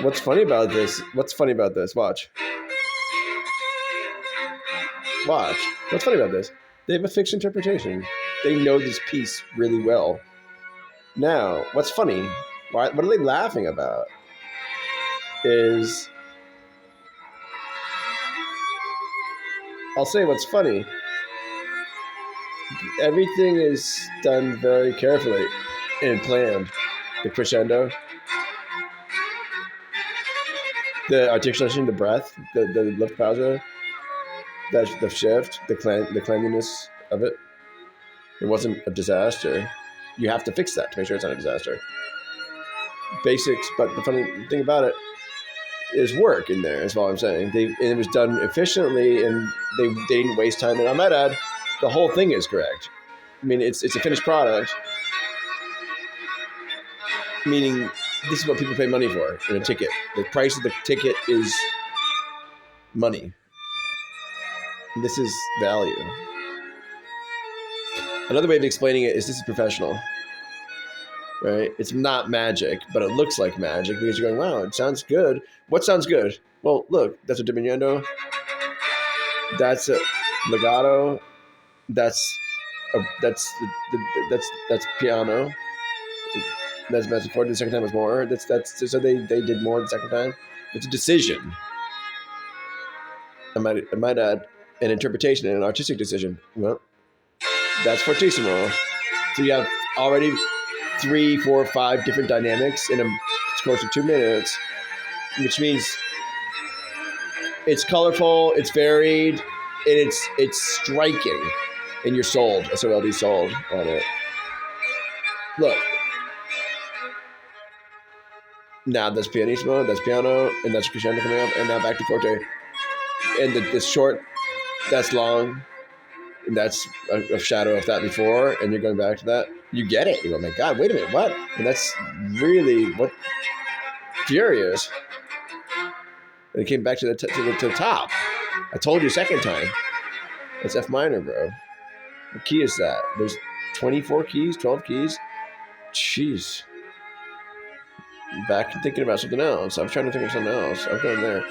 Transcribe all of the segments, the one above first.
What's funny about this? What's funny about this? Watch. Watch. What's funny about this? They have a fixed interpretation. They know this piece really well. Now, what's funny? What are they laughing about? I'll say what's funny. Everything is done very carefully and planned. The crescendo, the articulation, the breath, the lift pausa, the shift, the cleanliness of it. It wasn't a disaster. You have to fix that to make sure it's not a disaster. Basics, but the funny thing about it is work in there, is all I'm saying. It was done efficiently, and they didn't waste time. And I might add, the whole thing is correct. I mean, it's a finished product, meaning this is what people pay money for in a ticket. The price of the ticket is money. This is value. Another way of explaining it is this is professional, right? It's not magic, but it looks like magic because you're going, wow, it sounds good. What sounds good? Well, look, that's a diminuendo. That's a legato. That's piano. That's message forward. The second time was more. That's so they did more the second time. It's a decision. I might add an interpretation and an artistic decision. Well, that's fortissimo. So you have already 3, 4, 5 different dynamics in a course of 2 minutes, which means it's colorful, it's varied, and it's striking, and you're sold. SOLD sold on it. Look. Now that's pianissimo, that's piano, and that's crescendo coming up, and now back to forte. And the short, that's long, and that's a shadow of that before, and you're going back to that. You get it. You go, oh my God, wait a minute, what? And that's really what furious. And it came back to the top. I told you second time. It's F minor, bro. What key is that? There's 24 keys, 12 keys. Jeez. Back thinking about something else. I was trying to think of something else. I'm going there.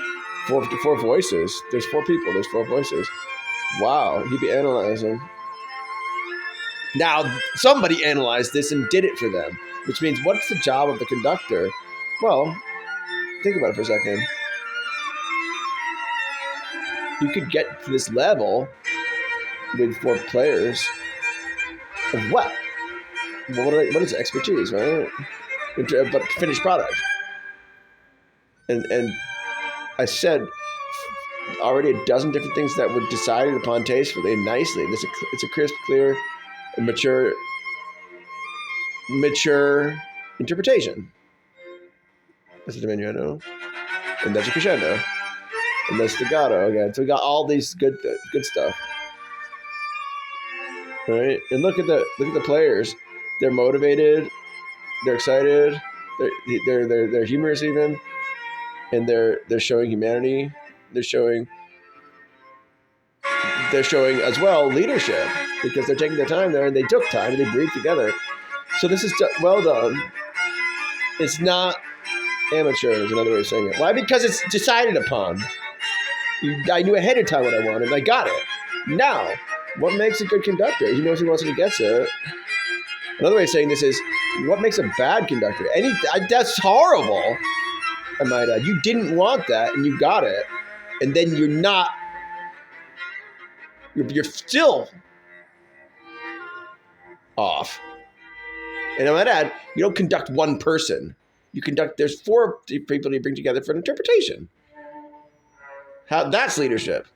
Four voices. There's 4 people. There's 4 voices. Wow. He'd be analyzing. Now, somebody analyzed this and did it for them, which means what's the job of the conductor? Well, think about it for a second. You could get to this level with 4 players of what? Well, what is expertise, right? But finished product. And I said already a dozen different things that were decided upon tastefully and nicely. It's a crisp, clear, and mature interpretation. That's a diminuendo, and that's a crescendo, and that's legato again. So we got all these good stuff, right? And look at the players. They're motivated. They're excited. They're humorous even, and they're showing humanity. They're showing as well leadership because they're taking their time there, and they took time and they breathed together. So this is well done. It's not amateur is another way of saying it. Why? Because it's decided upon. I knew ahead of time what I wanted, and I got it. Now, what makes a good conductor? He knows he wants it, he gets it. Another way of saying this is, what makes a bad conductor? That's horrible. I might add. You didn't want that, and you got it, and then you're not. You're still off. And I might add, you don't conduct one person. There's 4 people you bring together for an interpretation. That's leadership.